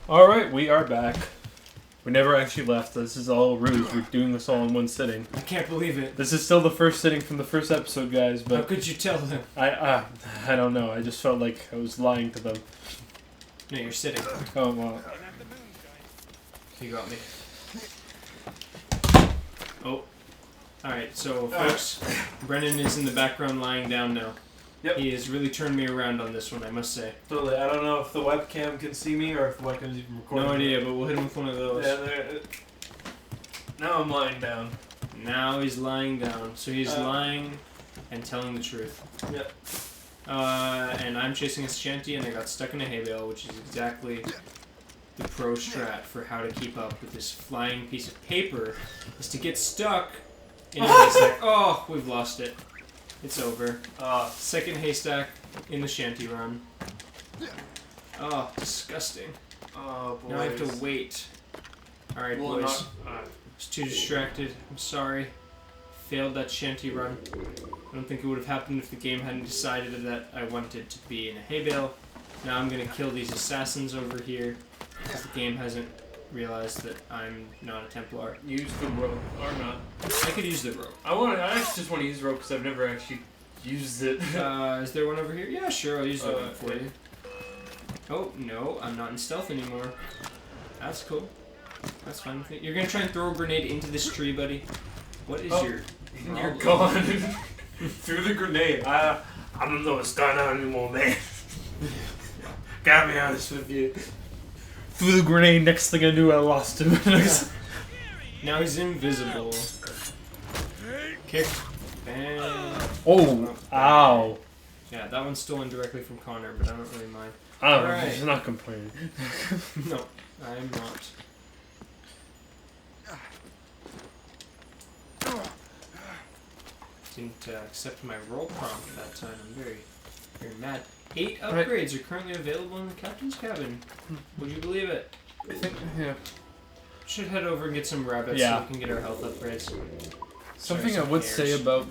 Alright, we are back. We never actually left. This is all Rouge. We're doing this all in one sitting. I can't believe it. This is still the first sitting from the first episode, guys, but... How could you tell them? I don't know. I just felt like I was lying to them. No, you're sitting. Oh, well. You got me. Oh. Alright, so folks, Brennan is in the background lying down now. Yep. He has really turned me around on this one, I must say. Totally. I don't know if the webcam can see me or if the webcam's even recording. No idea, but we'll hit him with one of those. Yeah, now I'm lying down. Now he's lying down. So he's lying and telling the truth. Yep. And I'm chasing a shanty and I got stuck in a hay bale, which is exactly the pro strat for how to keep up with this flying piece of paper, is to get stuck in a haystack. Oh, we've lost it. It's over. Second haystack in the shanty run. Oh, disgusting. Oh, boy. Now I have to wait. Alright, boys. I was too distracted. I'm sorry. Failed that shanty run. I don't think it would have happened if the game hadn't decided that I wanted to be in a hay bale. Now I'm gonna kill these assassins over here, because the game hasn't realized that I'm not a Templar. Use the rope or not. I could use the rope. I actually just want to use the rope because I've never actually used it. Is there one over here? Yeah, sure, I'll use the one for you. Oh, no, I'm not in stealth anymore. That's cool. That's fine with me. You're gonna try and throw a grenade into this tree, buddy? What is your... You're gone. Through the grenade. I don't know what's going on anymore, man. Gotta be honest with you. Threw the grenade, next thing I knew I lost him. Now he's invisible. Kick. Bam. Oh, ow. Yeah, that one's stolen directly from Connor, but I don't really mind. I don't know, Alright. he's not complaining. No, I am not. Didn't accept my roll prompt that time. I'm very, very mad. 8 upgrades are currently available in the captain's cabin. Would you believe it? I think, yeah. Should head over and get some rabbits Yeah. so we can get our health upgrades. Something I would say about...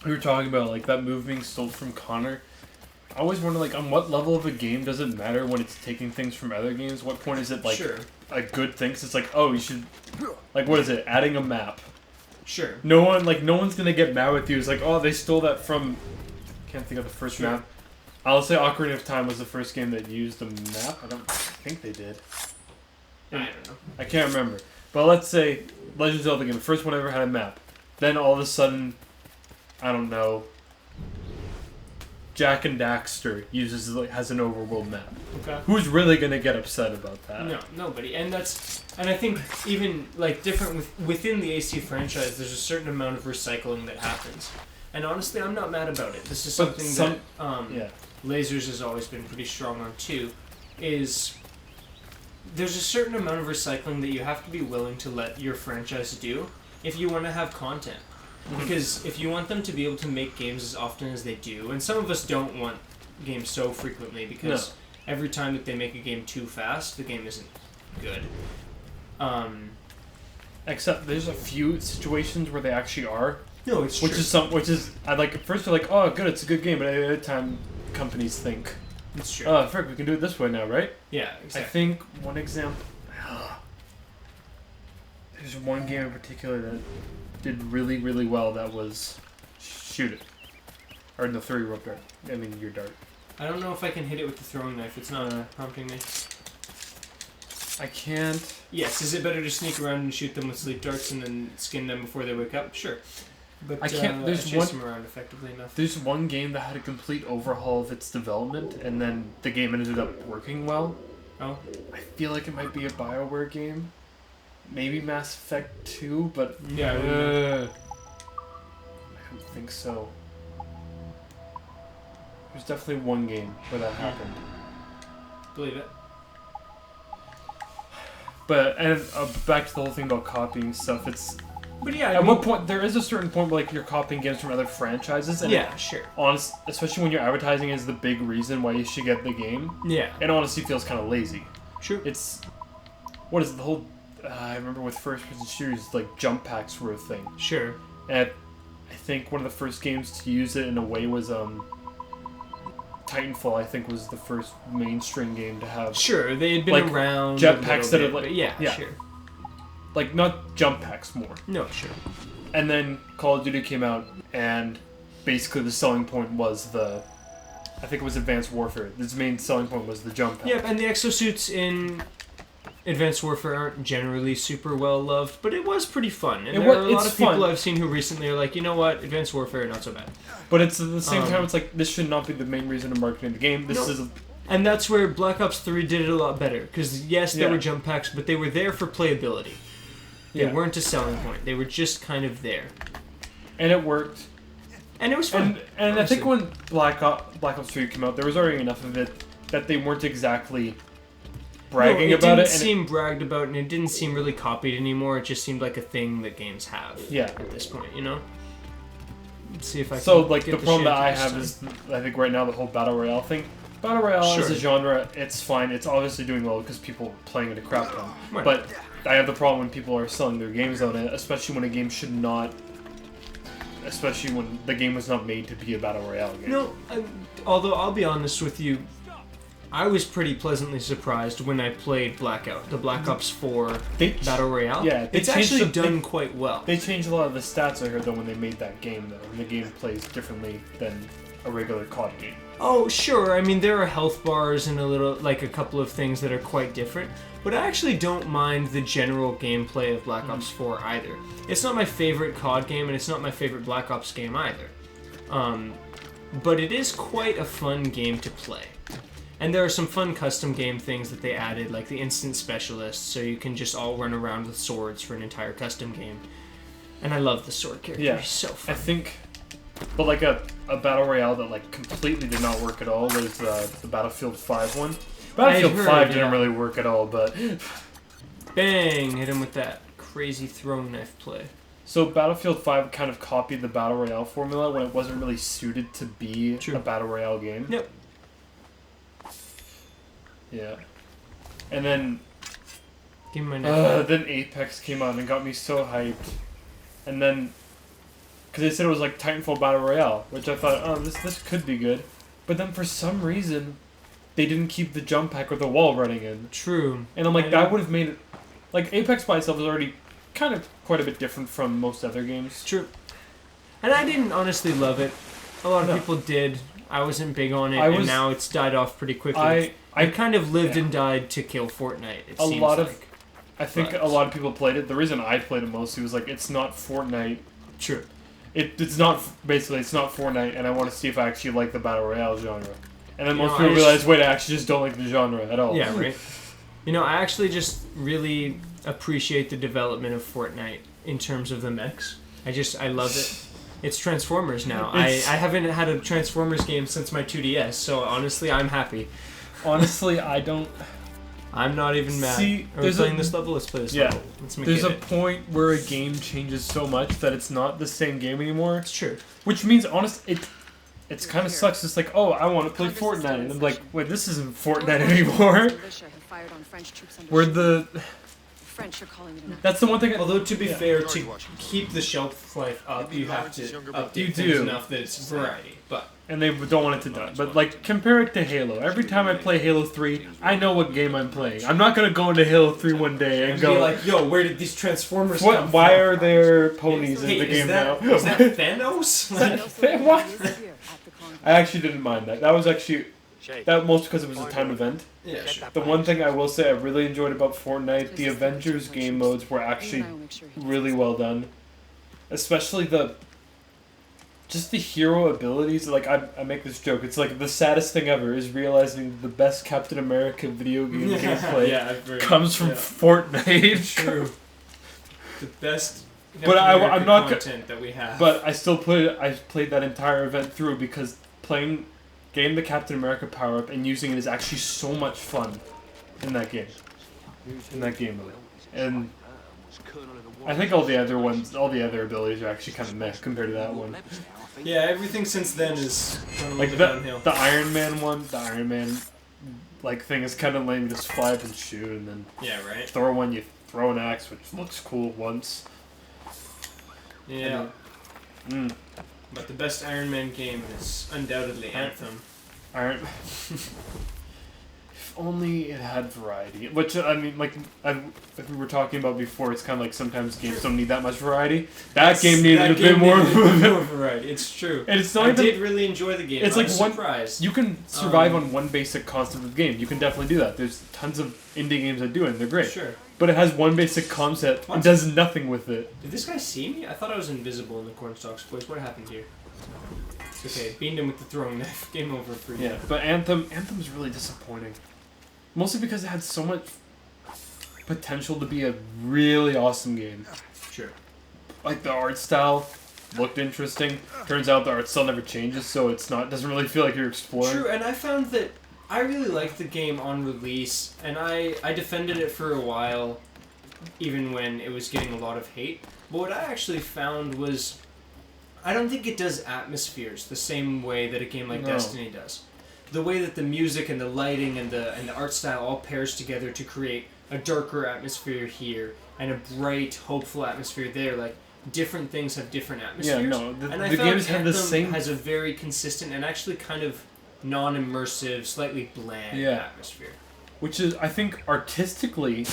We were talking about, like, that move being stolen from Connor. I always wonder, like, on what level of a game does it matter when it's taking things from other games? What point is it, like, a good thing? 'Cause it's like, oh, you should... Like, what is it? Adding a map. Sure. No one's gonna get mad with you. It's like, oh, they stole that from... Can't think of the first map. I'll say Ocarina of Time was the first game that used a map. I don't think they did. I don't know. I can't remember. But let's say Legend of Zelda game, the first one ever had a map. Then all of a sudden, I don't know, Jack and Daxter has an overworld map. Okay. Who's really gonna get upset about that? No, nobody. And I think even like different within the AC franchise, there's a certain amount of recycling that happens. And honestly, I'm not mad about it. This is something that Lasers has always been pretty strong on too. Is there's a certain amount of recycling that you have to be willing to let your franchise do if you want to have content. Because if you want them to be able to make games as often as they do, and some of us don't want games so frequently because every time that they make a game too fast, the game isn't good. Except there's a few situations where they actually are. No, it's which true. I like at first you're like, oh good, it's a good game, but at the other time companies think, it's true. Oh frick, we can do it this way now, right? Yeah, exactly. I think one example there's one game in particular that did really, really well that was Shoot It. Or no, throw your rope dart. I mean your dart. I don't know if I can hit it with the throwing knife, it's not prompting me. I can't. Yes, is it better to sneak around and shoot them with sleep darts and then skin them before they wake up? Sure. But I can't. I chase them around effectively enough. There's one game that had a complete overhaul of its development, and then the game ended up working well. Oh? I feel like it might be a BioWare game. Maybe Mass Effect 2, but... Yeah, I don't think so. There's definitely one game where that happened. Believe it. But, and back to the whole thing about copying stuff, it's... But yeah, at what point, there is a certain point where like you're copying games from other franchises, and sure. Especially when your advertising is the big reason why you should get the game. Yeah. It honestly feels kind of lazy. True. It's... What is it, the whole... I remember with first-person shooters, like, jump packs were a thing. Sure. And I think one of the first games to use it in a way was, Titanfall, I think, was the first mainstream game to have. Sure, they had been around. Jetpacks that are yeah, sure. Like, not jump packs more. No, sure. And then Call of Duty came out, and basically the selling point was I think it was Advanced Warfare. Its main selling point was the jump pack. Yeah, and the exosuits in Advanced Warfare aren't generally super well loved, but it was pretty fun. And there are a lot of people I've seen who recently are like, you know what, Advanced Warfare, not so bad. But it's at the same time, it's like, this should not be the main reason of marketing the game. And that's where Black Ops 3 did it a lot better. Because, yes, there were jump packs, but they were there for playability. They weren't a selling point. They were just kind of there. And it worked. And it was fun. And I think when Black Ops 3 came out, there was already enough of it that they weren't exactly bragging about it. It didn't seem bragged about, and it didn't seem really copied anymore. It just seemed like a thing that games have at this point, you know? Let's see if I can the problem that I have is, I think right now, the whole Battle Royale thing. Battle Royale as a genre, it's fine. It's obviously doing well because people are playing it a crap ton. Right. But I have the problem when people are selling their games on it, especially when a game should not... Especially when the game was not made to be a Battle Royale game. No, although I'll be honest with you, I was pretty pleasantly surprised when I played Blackout, the Black Ops 4 Battle Royale. Yeah, it's actually done quite well. They changed a lot of the stats, I heard, though, when they made that game, though. And the game plays differently than a regular COD game. Oh, sure. I mean, there are health bars and a couple of things that are quite different. But I actually don't mind the general gameplay of Black Ops 4 either. It's not my favorite COD game, and it's not my favorite Black Ops game either. But it is quite a fun game to play. And there are some fun custom game things that they added, like the instant specialist, so you can just all run around with swords for an entire custom game. And I love the sword character. Yeah, he's so fun. I think, but like a Battle Royale that like completely did not work at all was the Battlefield 5 one. Battlefield 5 didn't really work at all, but... Bang! Hit him with that crazy throwing knife play. So Battlefield 5 kind of copied the Battle Royale formula when it wasn't really suited to be a Battle Royale game. Yep. Yeah. And then... Give me my knife. Then Apex came out and got me so hyped. And then... Because they said it was like Titanfall Battle Royale, which I thought, oh, this could be good. But then for some reason... They didn't keep the jump pack or the wall running in. True. And I'm like, that would have made it... Like, Apex by itself is already kind of quite a bit different from most other games. True. And I didn't honestly love it. A lot of people did. I wasn't big on it, and now it's died off pretty quickly. I kind of lived and died to kill Fortnite, it seems like. I think a lot of people played it. The reason I played it mostly was like, it's not Fortnite. True. It's not... Basically, it's not Fortnite, and I want to see if I actually like the Battle Royale genre. And then most people realize, wait, I actually just don't like the genre at all. Yeah, right. I actually just really appreciate the development of Fortnite in terms of the mechs. I love it. It's Transformers now. I haven't had a Transformers game since my 2DS, so honestly, I'm happy. Honestly, I don't... I'm not even mad. See, Are we playing this level? Let's play this level. There's a point where a game changes so much that it's not the same game anymore. It's true. Which means, honestly, It's kind of sucks. It's like, oh, I want to play Fortnite. And I'm like, wait, this isn't Fortnite anymore. Where the... That's the one thing... Although, to be fair, to keep the shelf life up, you have to update things enough that it's variety. And they don't want it to die. But, like, compare it to Halo. Every time I play Halo 3, I know what game I'm playing. I'm not going to go into Halo 3 one day and go... be like, yo, where did these Transformers come from? Why are there ponies in the game now? Is that Thanos? What? I actually didn't mind that. That was actually... That mostly because it was a time event. Yeah, sure. The one thing I will say I really enjoyed about Fortnite, the Avengers game modes were actually really well done. Especially just the hero abilities. Like, I make this joke. It's like the saddest thing ever is realizing the best Captain America video game gameplay comes from Fortnite. True. The best... But I'm not content that we have. But I still played that entire event through because getting the Captain America power up and using it is actually so much fun in that game. And I think all the other abilities are actually kind of meh compared to that one. Yeah, everything since then is like downhill. The Iron Man one, the Iron Man like thing is kind of lame. You just fly up and shoot, and then Thor one you throw an axe, which looks cool once. Yeah. But the best Iron Man game is undoubtedly Anthem. aren't. If only it had variety. Which, I mean, like we were talking about before, it's kind of like sometimes games don't need that much variety. That game needed a bit more variety. It's true. And it's not I even, did really enjoy the game. It's like surprised. You can survive on one basic concept of the game. You can definitely do that. There's tons of indie games that do it, and they're great. Sure. But it has one basic concept and does nothing with it. Did this guy see me? I thought I was invisible in the Cornstalks place. What happened here? Okay, beamed him with the throwing knife. Game over for you. Yeah, but Anthem's really disappointing. Mostly because it had so much potential to be a really awesome game. Sure. Like the art style looked interesting. Turns out the art style never changes, so doesn't really feel like you're exploring. True, and I found that I really liked the game on release, and I defended it for a while, even when it was getting a lot of hate. But what I actually found was, I don't think it does atmospheres the same way that a game like Destiny does. The way that the music and the lighting and the art style all pairs together to create a darker atmosphere here and a bright, hopeful atmosphere there. Like, different things have different atmospheres. Yeah, no, and I the found games have the same... has a very consistent and actually kind of non-immersive, slightly bland atmosphere. Which is, I think, artistically,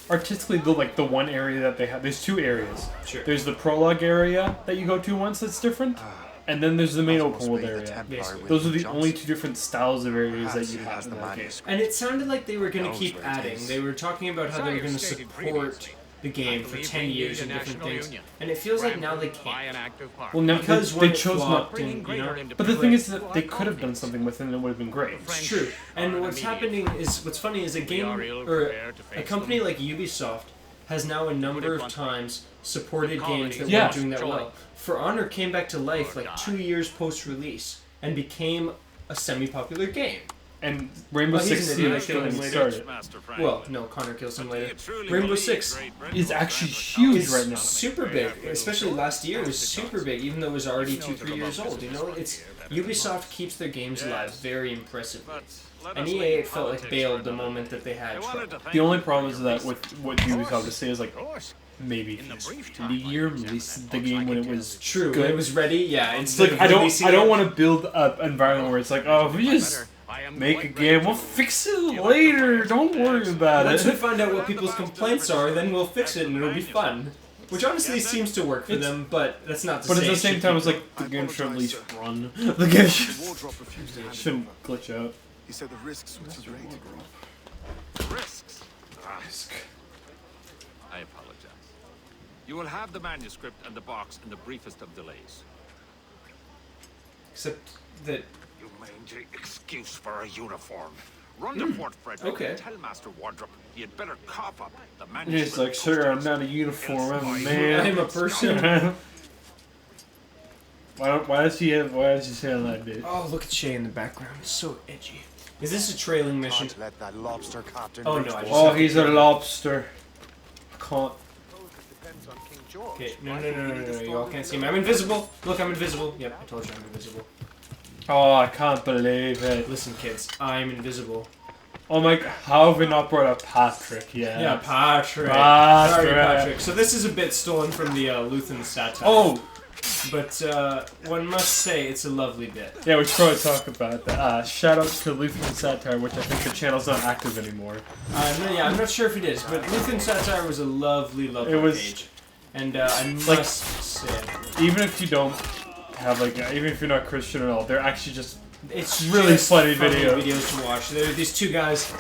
the one area that they have... There's two areas. Sure. There's the prologue area that you go to once that's different. And then there's the main open world area. Those are the only two different styles of areas that you have in that game. And it sounded like they were going to keep adding. They were talking about how they were going to support the game for 10 years and different things. And it feels like now they can't. Well, now because they chose not to. You know? But the thing is that they could have done something with it and it would have been great. It's true. And what's funny is a game, or a company like Ubisoft has now a number of times supported games that weren't doing that well. For Honor came back to life like 2 years post-release and became a semi-popular game. And Rainbow Six Siege started. Well, no, Connor kills him later. Rainbow Six is actually huge right now. Super big, especially last year. It was super big, even though it was already 2-3 years old. You know, Ubisoft keeps their games alive very impressively. And EA, it felt like bailed the moment that they had trouble. The only problem is that with what Ubisoft to say is like, maybe the year release the game when it was true good. When it was ready. Yeah, it's like I don't want to build up an environment where it's like, oh, if we just make a game, we'll fix it later. Don't worry about it. Once we find out what people's complaints are, then we'll fix it and it'll be fun. Which honestly seems to work for them, but that's not to say. But at the same time, it's like the game should at least run. The game shouldn't glitch out. He said the risks were too great. Risks? Risk. I apologize. You will have the manuscript and the box in the briefest of delays. Except that... You mangy excuse for a uniform. Run to Fort Frederick and tell Master Wardrop he had better cough up the manuscript. He's like, sir, I'm not a uniform, I'm a man. I'm a person. Why does he sound like this? Oh, look at Shay in the background. It's so edgy. Is this a trailing mission? Let that lobster captain Oh no, he's a lobster. I can't. Okay, no, you all can't see me. I'm invisible. Look, I'm invisible. Yep, I told you I'm invisible. Oh, I can't believe it. Listen, kids, I'm invisible. Oh my god, how have we not brought up Patrick yet? Yeah, Patrick. Sorry, Patrick. So this is a bit stolen from the Luthen satire. Oh! But one must say it's a lovely bit. Yeah, we should probably talk about that. Shout out to Luthen Satire, which I think the channel's not active anymore. Yeah, I'm not sure if it is, but Luthen Satire was a lovely page. And I must say, even if you don't have even if you're not Christian at all, they're actually just really funny videos to watch. There are these two guys,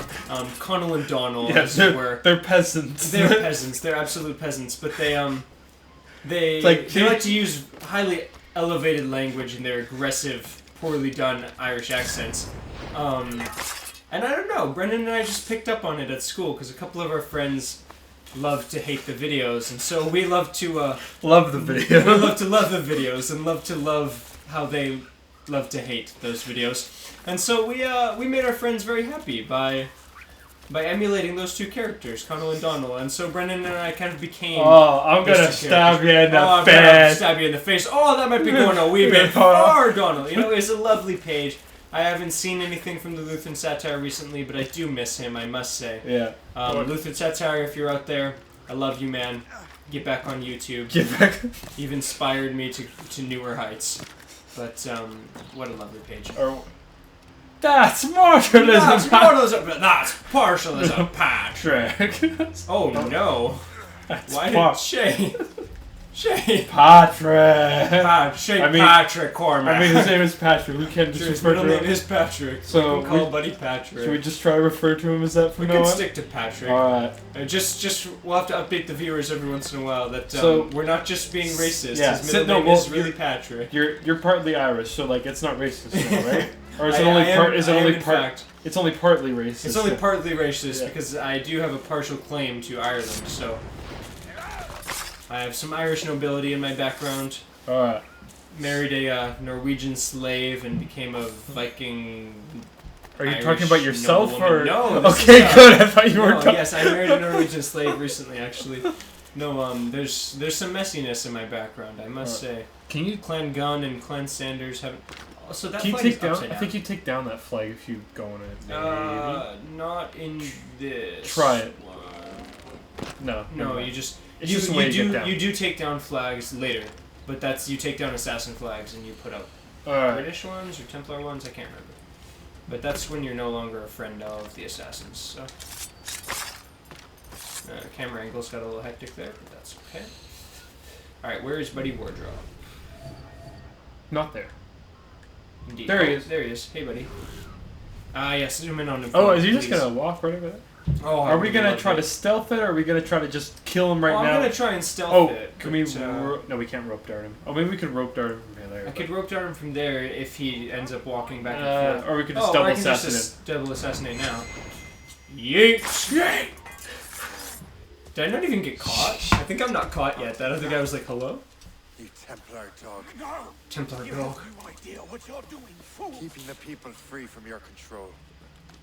Connell and Donald. Yes, they're peasants. They're peasants. They're absolute peasants. But they like to use highly elevated language in their aggressive, poorly done Irish accents. And I don't know, Brendan and I just picked up on it at school because a couple of our friends love to hate the videos, and so we love to love the videos. We love to love the videos and love to love how they love to hate those videos. And so we made our friends very happy by emulating those two characters, Connell and Donald. And so Brendan and I kind of became... Oh, I'm gonna stab you in the face. Stab you in the face. Oh, that might be going a wee bit far, Donald. You know, it's a lovely page. I haven't seen anything from the Luthen Satire recently, but I do miss him, I must say. Yeah. Luthen Satire, if you're out there, I love you, man. Get back on YouTube. Get back. You've inspired me to newer heights. But, what a lovely page. That's martialism. That's martialism. That's partialism, Patrick. Oh no. Why did Shay? Patrick Cormac. I mean, his name is Patrick. We can't just his refer middle to name him. is Patrick. So we can call Buddy Patrick. Should we just try to refer to him as that from now on? We can stick to Patrick. Alright. Just we'll have to update the viewers every once in a while that so, we're not just being racist. Yeah, his middle name is really Patrick. You're partly Irish, so like it's not racist, now, right? Or is It's only partly racist. It's only partly racist because I do have a partial claim to Ireland, so I have some Irish nobility in my background. Alright. Married a Norwegian slave and became a Viking. Are you Irish talking about yourself or? No. Okay, good. I thought you were. Yes, I married a Norwegian slave recently, actually. No, there's some messiness in my background, I must say. Can you Clan Gunn and Clan Sanders haven't. Oh, so that can you flag take is down? I think you take down that flag if you go on it. Not in this. Try it. One. No, you just. It's just a way to get down. You do take down flags later, but you take down assassin flags and you put up British ones or Templar ones. I can't remember, but that's when you're no longer a friend of the assassins. So camera angles got a little hectic there, but that's okay. All right, where is Buddy Wardrobe? Not there. Indeed. There he is. There he is. Hey, buddy. Yes, zoom in on him. Oh, is he just gonna walk right over there? Oh, are we gonna try to stealth it, or are we gonna try to just kill him right now? I'm gonna try and stealth it. Can we? No, we can't rope dart him. Oh, maybe we could rope dart him from there. I could rope dart him from there if he ends up walking back and forth. Or we could just double assassinate. Double assassinate now. Yeet! Did I not even get caught? I think I'm not caught yet. That other guy was like, "Hello." You Templar dog. No! Templar You dog. have no idea what you're doing, fool! Keeping the people free from your control.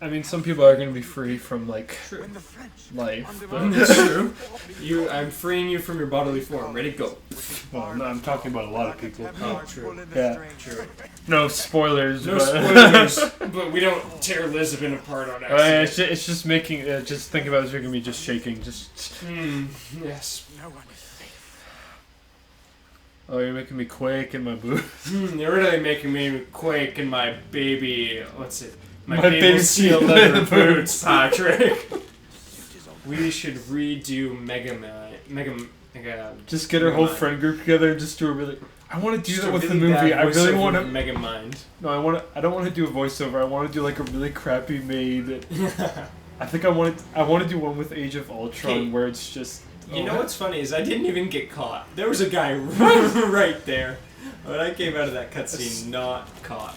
I mean, some people are gonna be free from like When the French life. That's true. I'm freeing you from your bodily form. Ready, go. Well, no, I'm talking about a lot of people. Oh, true. Yeah. True. No spoilers. No but spoilers, but we don't tear Lisbon apart on accident. it's just making. Just think about it, you're gonna be just shaking. Just. Yes. No one is safe. Oh, you're making me quake in my boots. You're really making me quake in my baby. What's it? My baby baby steel steel leather leather boots, Patrick. We should redo Just get our whole friend group together and just do a really. I want to do that with the movie. I really want to. Mega Mind. No, I don't want to do a voiceover. I want to do like a really crappy made. I think I want to do one with Age of Ultron where it's just. You know what's funny is I didn't even get caught. There was a guy right there, but I came out of that cutscene not caught.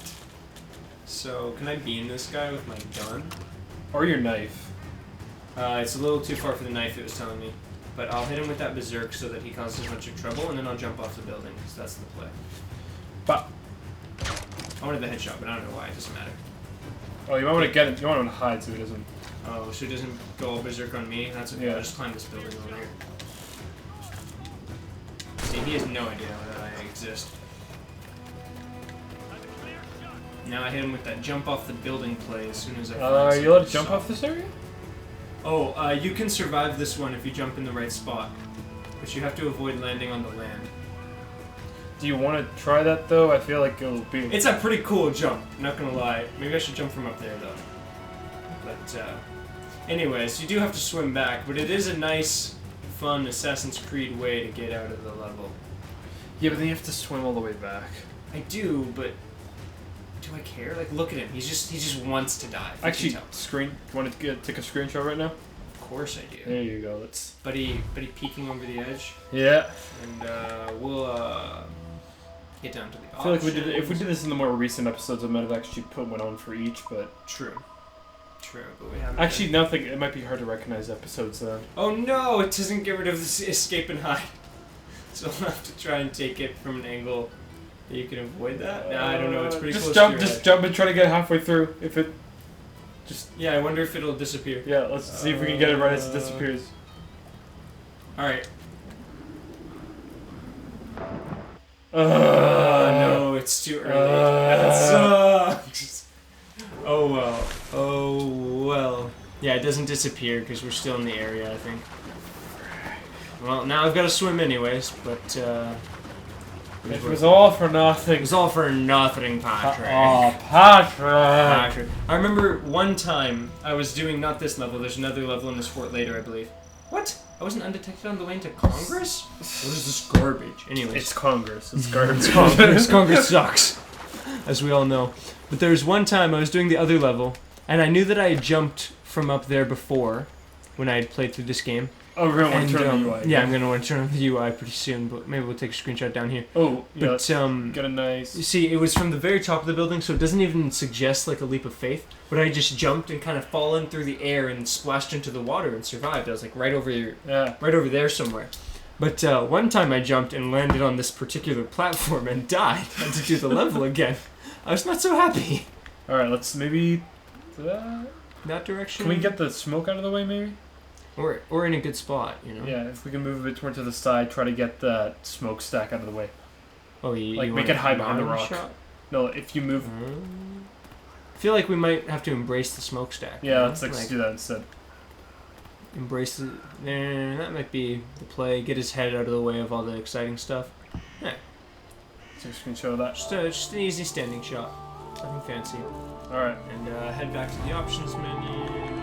So can I beam this guy with my gun? Or your knife. It's a little too far for the knife. It was telling me, but I'll hit him with that berserk so that he causes a bunch of trouble, and then I'll jump off the building because that's the play. But I wanted the headshot, but I don't know why. It doesn't matter. oh, you might want to get it. You want him to hide so he doesn't. Oh, so he doesn't go all berserk on me? That's okay. Yeah. I'll just climb this building over here. See, he has no idea that I exist. Now I hit him with that jump off the building play as soon as I find Are you allowed to something jump soft. off this area? Oh, you can survive this one if you jump in the right spot. But you have to avoid landing on the land. Do you want to try that though? I feel like it'll be. It's a pretty cool jump, not gonna lie. Maybe I should jump from up there though. But, anyways, you do have to swim back, but it is a nice, fun Assassin's Creed way to get out of the level. Yeah, but then you have to swim all the way back. I do, but do I care? Like, look at him. He just wants to die. Actually, you want to take a screenshot right now? Of course I do. There you go. Let's. Buddy peeking over the edge. Yeah. And we'll get down to the options. I feel like if we did this in the more recent episodes, I might have actually put one on for each, but. True, but we haven't. Actually, now think it might be hard to recognize episodes then. Oh no! It doesn't get rid of this escape and hide. So I'll have to try and take it from an angle that you can avoid that. Nah, I don't know. It's pretty just close. Jump, to your just head. jump and try to get halfway through. If it. Just. Yeah, I wonder if it'll disappear. Yeah, let's see if we can get it right as it disappears. All right. No, it's too early. That sucks. Oh well. Oh well. Yeah, it doesn't disappear because we're still in the area, I think. Well, now I've got to swim anyways, but It was all for nothing. It was all for nothing, Patrick. Oh, Patrick. Patrick. I remember one time I was doing not this level. There's another level in this fort later, I believe. What? I wasn't undetected on the way into Congress? What is this garbage? Anyways. It's Congress. It's garbage. Congress sucks, as we all know. But there was one time I was doing the other level, and I knew that I had jumped from up there before when I had played through this game. Oh, we're going to turn on the UI. Yeah, I'm going to want to turn on the UI pretty soon, but maybe we'll take a screenshot down here. Oh, yeah. But, get a nice... You see, it was from the very top of the building, so it doesn't even suggest like a leap of faith. But I just jumped and kind of fallen through the air and splashed into the water and survived. I was like right over there somewhere. But one time I jumped and landed on this particular platform and died. I had to do the level again. I was not so happy. Alright, let's maybe... that direction? Can we get the smoke out of the way, maybe? Or in a good spot, you know? Yeah, if we can move a bit toward to the side, try to get that smokestack out of the way. Oh, you make it hide behind the rock. Shot? No, if you move... I feel like we might have to embrace the smokestack. Yeah, let's do that instead. Embrace it. That might be the play. Get his head out of the way of all the exciting stuff. Yeah. So you can show that. Just an easy standing shot. Nothing fancy. Alright. And head back to the options menu.